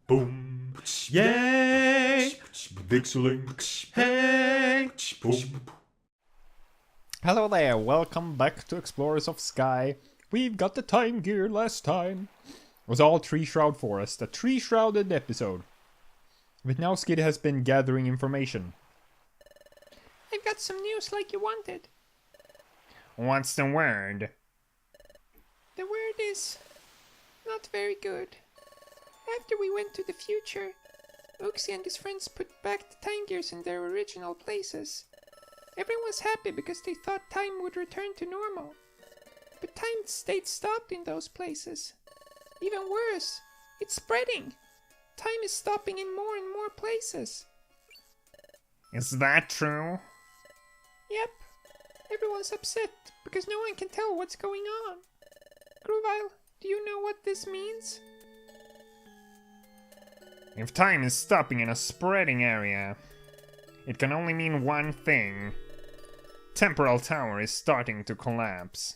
Boom. Yay! VikzeLink. Hey! Boom. Hello there, welcome back to Explorers of Sky. We've got the time gear last time. It was all Tree Shroud Forest, a tree-shrouded episode. But now Skid has been gathering information. I've got some news like you wanted. What's the word? The word is not very good. After we went to the future, Oxy and his friends put back the time gears in their original places. Everyone was happy because they thought time would return to normal. But time stayed stopped in those places. Even worse, it's spreading. Time is stopping in more and more places. Is that true? Yep. Everyone's upset because no one can tell what's going on. Gruvile, do you know what this means? If time is stopping in a spreading area, it can only mean one thing. Temporal Tower is starting to collapse.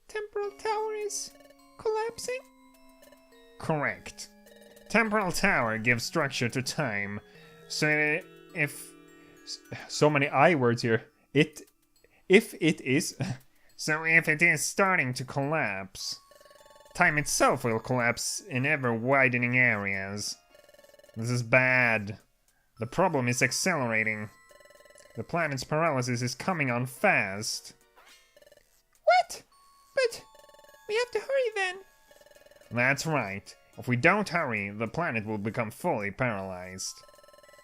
Temporal Tower is collapsing? Correct. Temporal Tower gives structure to time, so if... So many I words here. If it is... So if it is starting to collapse, time itself will collapse in ever-widening areas. This is bad. The problem is accelerating. The planet's paralysis is coming on fast. What? But we have to hurry then. That's right. If we don't hurry, the planet will become fully paralyzed.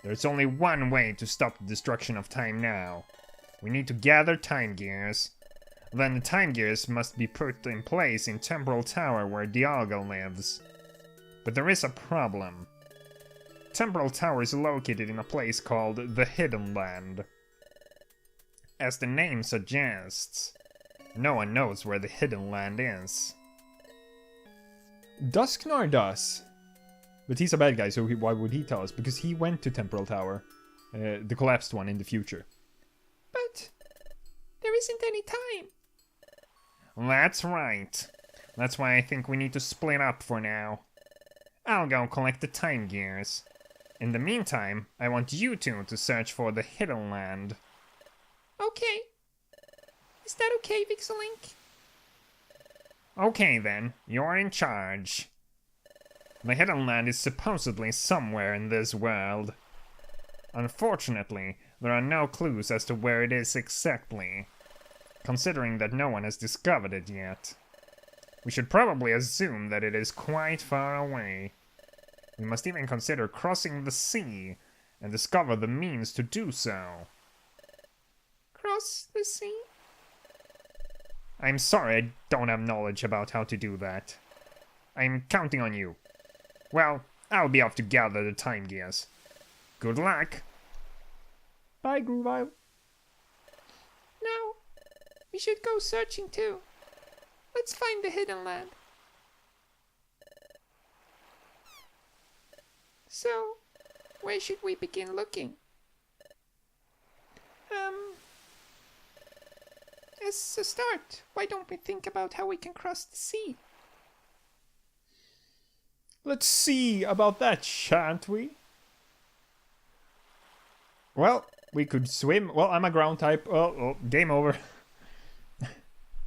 There's only one way to stop the destruction of time now. We need to gather time gears. Then the time gears must be put in place in Temporal Tower where Dialga lives. But there is a problem. Temporal Tower is located in a place called the Hidden Land. As the name suggests, no one knows where the Hidden Land is. Dusknar does. But he's a bad guy, so why would he tell us? Because he went to Temporal Tower. The collapsed one in the future. But there isn't any time. That's right. That's why I think we need to split up for now. I'll go collect the time gears. In the meantime, I want you two to search for the Hidden Land. Okay. Is that okay, VikzeLink? Okay then, you're in charge. The Hidden Land is supposedly somewhere in this world. Unfortunately, there are no clues as to where it is exactly, considering that no one has discovered it yet. We should probably assume that it is quite far away. We must even consider crossing the sea and discover the means to do so. Cross the sea? I'm sorry, I don't have knowledge about how to do that. I'm counting on you. Well, I'll be off to gather the time gears. Good luck! Bye, Gruvile. Now, we should go searching too. Let's find the Hidden Land. So, where should we begin looking? As a start, why don't we think about how we can cross the sea? Let's see about that, shan't we? Well, we could swim. Well, I'm a ground type. Oh, game over.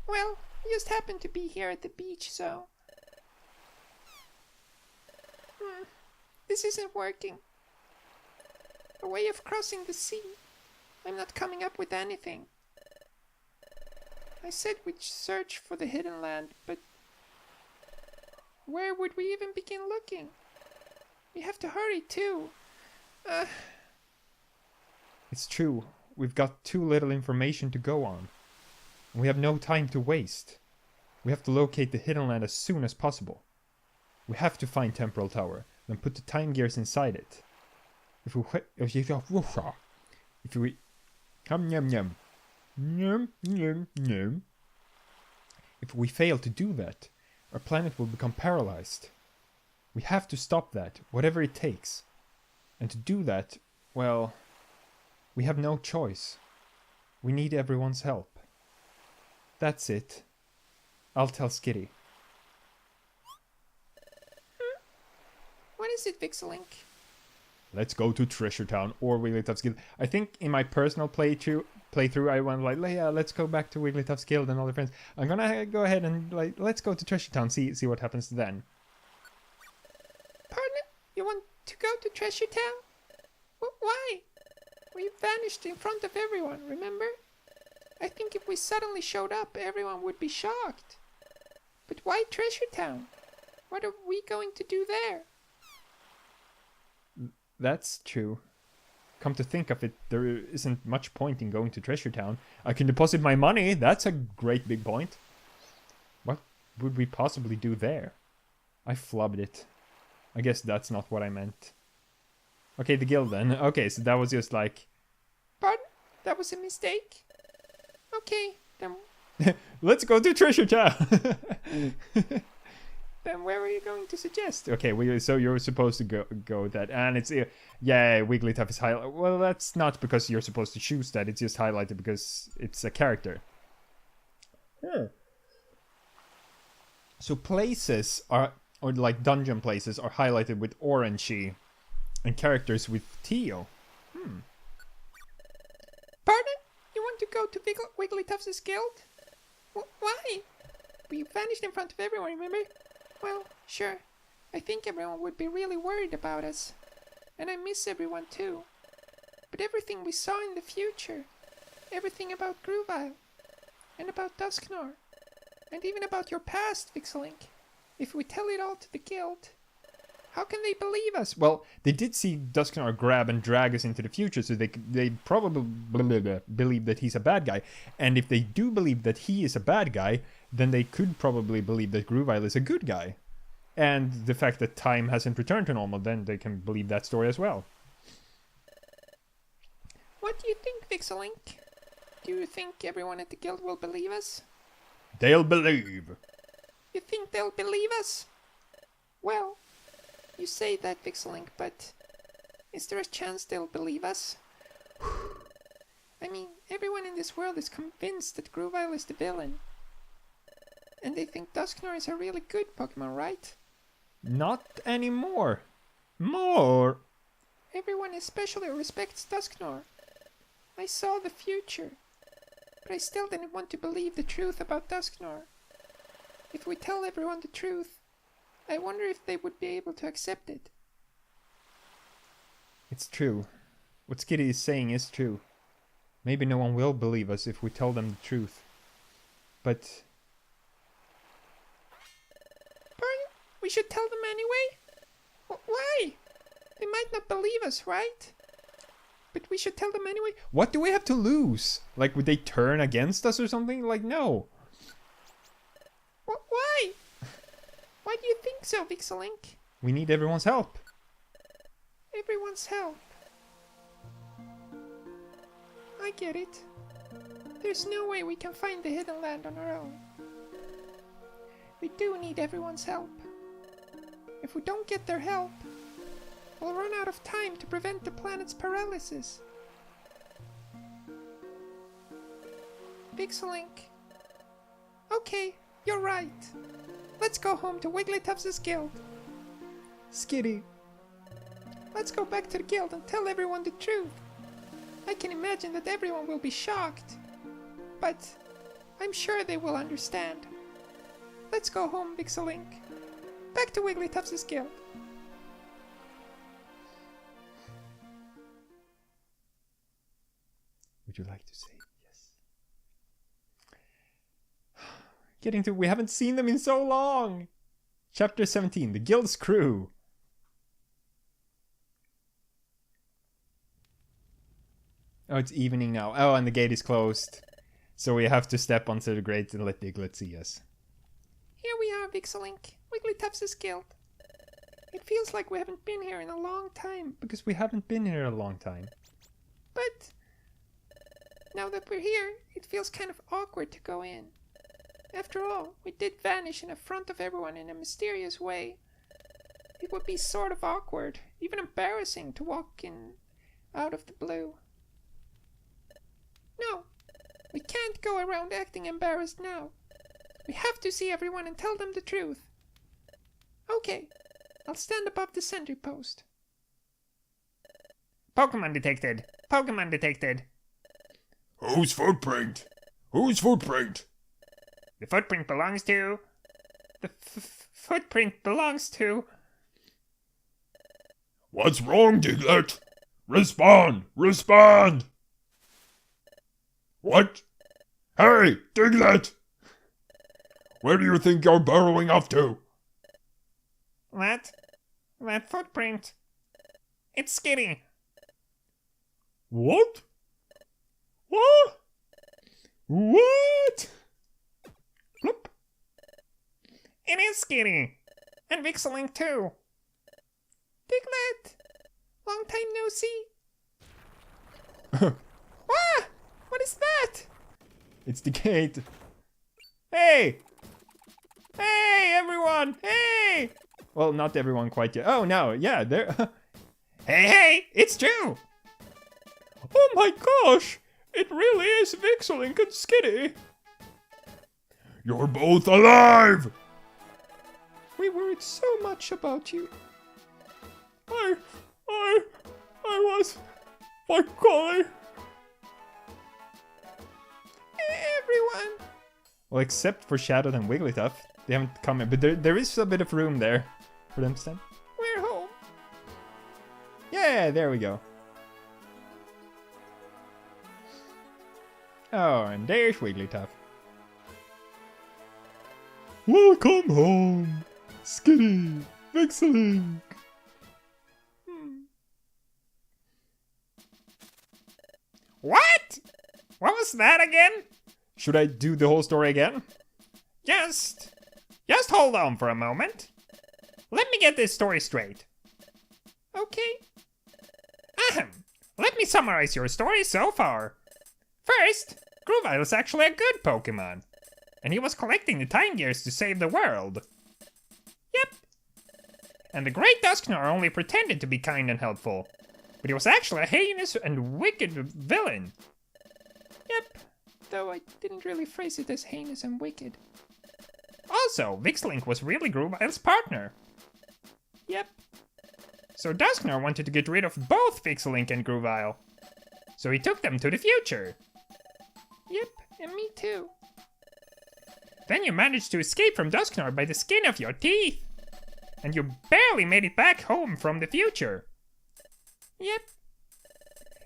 Well, we just happen to be here at the beach, so... This isn't working. A way of crossing the sea. I'm not coming up with anything. I said we'd search for the Hidden Land, but... where would we even begin looking? We have to hurry too. It's true. We've got too little information to go on. We have no time to waste. We have to locate the Hidden Land as soon as possible. We have to find Temporal Tower, then put the time gears inside it. If we fail to do that, our planet will become paralyzed. We have to stop that, whatever it takes. And to do that, well, we have no choice. We need everyone's help. That's it. I'll tell Skitty. What is it, VikzeLink? Let's go to Treasure Town or Wigglytuff's Guild. I think in my personal playthrough, I went like, yeah, let's go back to Wigglytuff's Guild and all the friends. I'm gonna go ahead and like, let's go to Treasure Town, see what happens then. Pardon? You want to go to Treasure Town? Why? We vanished in front of everyone, remember? I think if we suddenly showed up, everyone would be shocked. But why Treasure Town? What are we going to do there? That's true. Come to think of it, there isn't much point in going to Treasure Town. I can deposit my money, that's a great big point. What would we possibly do there? I flubbed it. I guess that's not what I meant. Okay, the guild then. Okay, so that was just like... Pardon? That was a mistake? Okay, then... Let's go to Treasure Town! Then where are you going to suggest? Okay, so you're supposed to go with that, and it's yeah, Wigglytuff is highlighted. Well, that's not because you're supposed to choose that. It's just highlighted because it's a character. So places are, or like dungeon places, are highlighted with orangey, and characters with teal. Pardon? You want to go to Wigglytuff's guild? Why? We vanished in front of everyone, remember? Well, sure. I think everyone would be really worried about us. And I miss everyone too. But everything we saw in the future, everything about Groovile, and about Dusknor, and even about your past, VikzeLink, if we tell it all to the guild, how can they believe us? Well, they did see Dusknor grab and drag us into the future, so they probably believe that he's a bad guy. And if they do believe that he is a bad guy, then they could probably believe that Groovile is a good guy. And the fact that time hasn't returned to normal, then they can believe that story as well. What do you think, VikzeLink? Do you think everyone at the guild will believe us? They'll believe. You think they'll believe us? Well, you say that, VikzeLink, but is there a chance they'll believe us? I mean, everyone in this world is convinced that Groovile is the villain. And they think Dusknor is a really good Pokemon, right? Not anymore. More. Everyone especially respects Dusknor. I saw the future, but I still didn't want to believe the truth about Dusknor. If we tell everyone the truth, I wonder if they would be able to accept it. It's true. What Skitty is saying is true. Maybe no one will believe us if we tell them the truth. But... Pardon? We should tell them anyway? Why? They might not believe us, right? But we should tell them anyway. what do we have to lose? Like, would they turn against us or something? Like, no. Why? Why do you think so, VikzeLink? We need everyone's help. Everyone's help. I get it. There's no way we can find the hidden land on our own. We do need everyone's help. If we don't get their help, we'll run out of time to prevent the planet's paralysis. VikzeLink. Okay, you're right. Let's go home to Wigglytuff's guild. Skitty. Let's go back to the guild and tell everyone the truth. I can imagine that everyone will be shocked, but I'm sure they will understand. Let's go home, VikzeLink. Back to Wigglytuff's guild. Would you like to say yes? We haven't seen them in so long! Chapter 17, The Guild's Crew. Oh, it's evening now. Oh, and the gate is closed. So we have to step onto the grate and let Diglett see us. Here we are, VikzeLink. Wigglytuff's guild. It feels like we haven't been here in a long time. Because we haven't been here a long time. But now that we're here, it feels kind of awkward to go in. After all, we did vanish in front of everyone in a mysterious way. It would be sort of awkward, even embarrassing, to walk in out of the blue. No, we can't go around acting embarrassed now. We have to see everyone and tell them the truth. Okay, I'll stand above the center post. Pokemon detected. Pokemon detected. Whose footprint? Whose footprint? The footprint belongs to... The footprint belongs to... What's wrong, Diglett? Respond! Respond! What? Hey, Diglett! Where do you think you're burrowing off to? That footprint. It's Skitty. What? What? What? Bloop. It is Skitty. And VikzeLink too. Diglett! Long time no see. Ah! What is that? It's the gate. Hey! Hey, everyone! Hey! Well, not everyone quite yet. Oh, no, yeah, there... hey, it's true! Oh my gosh! It really is VikzeLink and Skitty! You're both alive! We worried so much about you. I was... My golly! Everyone! Well, except for Shadow and Wigglytuff. They haven't come in, but there is a bit of room there for them to stand. We're home. Yeah, there we go. Oh, and there's Wigglytuff. Welcome home! Skitty! VikzeLink! What? What was that again? Should I do the whole story again? Just hold on for a moment. Let me get this story straight. Okay. Ahem. Let me summarize your story so far. First, Grovyle is actually a good Pokemon. And he was collecting the time gears to save the world. Yep. And the Great Dusknoir only pretended to be kind and helpful. But he was actually a heinous and wicked villain. Yep. Though I didn't really phrase it as heinous and wicked. Also, VikzeLink was really Grovyle's partner. Yep. So Dusknoir wanted to get rid of both VikzeLink and Grovyle. So he took them to the future. Yep, and me too. Then you managed to escape from Dusknoir by the skin of your teeth. And you barely made it back home from the future. Yep.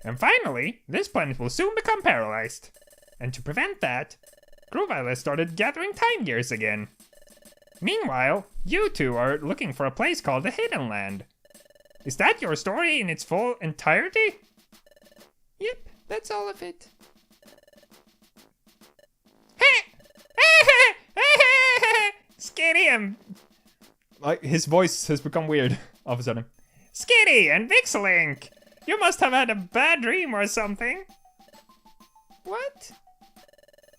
And finally, this planet will soon become paralyzed. And to prevent that, Grovyle has started gathering time gears again. Meanwhile, you two are looking for a place called the Hidden Land. Is that your story in its full entirety? Yep, that's all of it. Skitty and... Like, his voice has become weird all of a sudden. Skitty and VikzeLink! You must have had a bad dream or something. What?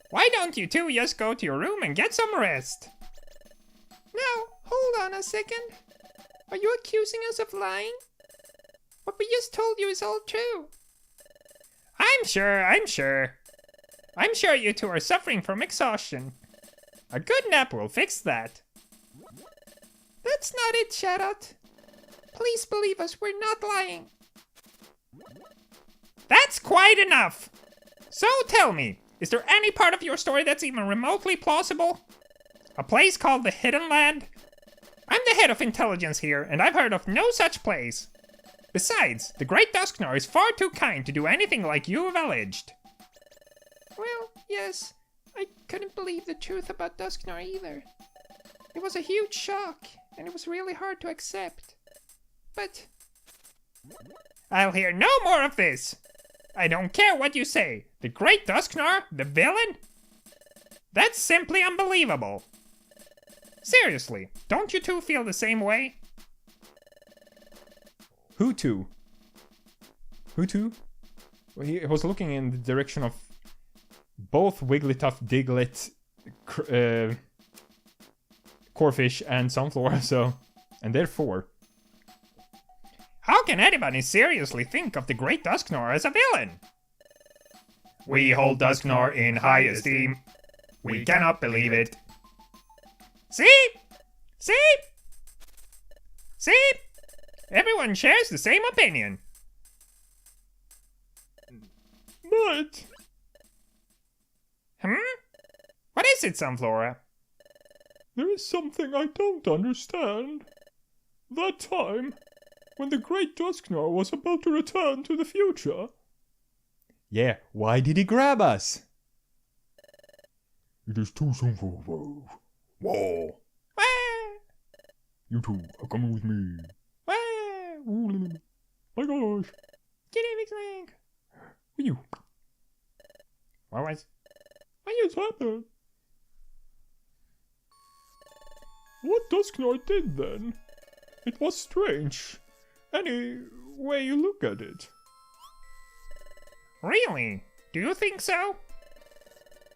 Why don't you two just go to your room and get some rest? Now, hold on a second. Are you accusing us of lying? What we just told you is all true. I'm sure. I'm sure you two are suffering from exhaustion. A good nap will fix that. That's not it, Shadowt. Please believe us, we're not lying. That's quite enough! So tell me, is there any part of your story that's even remotely plausible? A place called the Hidden Land? I'm the head of intelligence here, and I've heard of no such place. Besides, the Great Dusknoir is far too kind to do anything like you have alleged. Well, yes, I couldn't believe the truth about Dusknoir either. It was a huge shock, and it was really hard to accept. But... I'll hear no more of this! I don't care what you say. The Great Dusknoir? The villain? That's simply unbelievable. Seriously, don't you two feel the same way? Who two? Who two? Well, he was looking in the direction of both Wigglytuff, Diglett, Corfish, and Sunflower, so... And they're four. How can anybody seriously think of the Great Dusknoir as a villain? We hold Dusknoir in high esteem. We cannot believe it. See? See? See? Everyone shares the same opinion. But What is it, Sunflora? there is something I don't understand. That time, when the Great Dusknoir was about to return to the future. Yeah, why did he grab us? It is too soon for a whoa. Whoa. Wah! You two are coming with me. Wah! Ooh, my gosh. Get in, VikzeLink! You. What Just happened? What Dusknoir did then? It was strange. Any way you look at it. Really? Do you think so?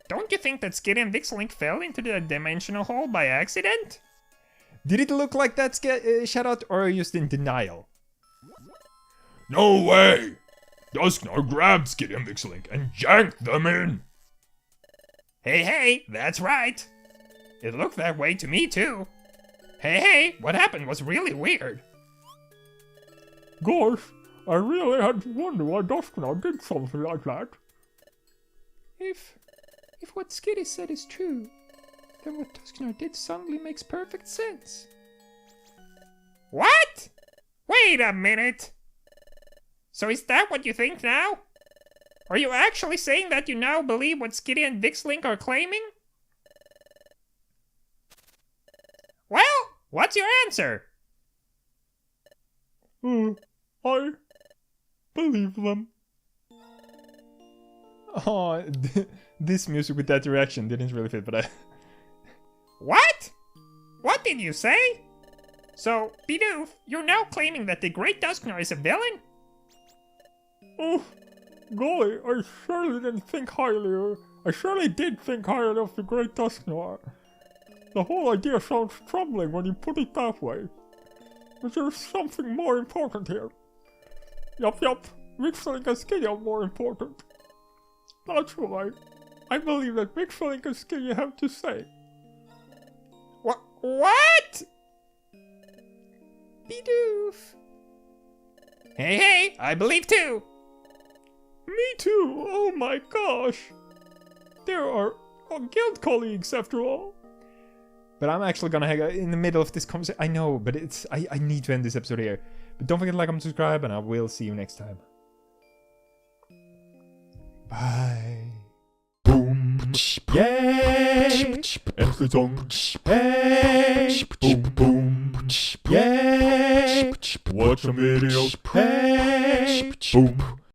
Don't you think that Skitty and VikzeLink fell into the dimensional hole by accident? Did it look like that shoutout, or are you just in denial? No way! Dusknoir grabbed Skitty and VikzeLink and yanked them in. Hey, that's right. It looked that way to me too. Hey, what happened was really weird. Gosh, I really had to wonder why Dusknoir did something like that. If what Skitty said is true, then what Dusknoir did suddenly makes perfect sense. What? Wait a minute. So is that what you think now? Are you actually saying that you now believe what Skitty and VikzeLink are claiming? Well, what's your answer? I believe them. Oh, this music with that reaction didn't really fit, but I... What? What did you say? So, Bidoof, you're now claiming that the Great Dusknoir is a villain? Oh, golly, I surely did think highly of the Great Dusknoir. The whole idea sounds troubling when you put it that way. But there's something more important here. Yup, VikzeLink and Skitty are more important. That's why I believe that VikzeLink and Skitty have to say. What? Bidoof! Hey, I believe too. Me too, oh my gosh. There are guild colleagues after all. But I'm actually gonna hang out in the middle of this conversation. I know, but I need to end this episode here. But don't forget to like and subscribe, and I will see you next time. Bye. Boom, Yay! every song. Hey! Boom, boom, Yay! watch some videos. Hey! Boom,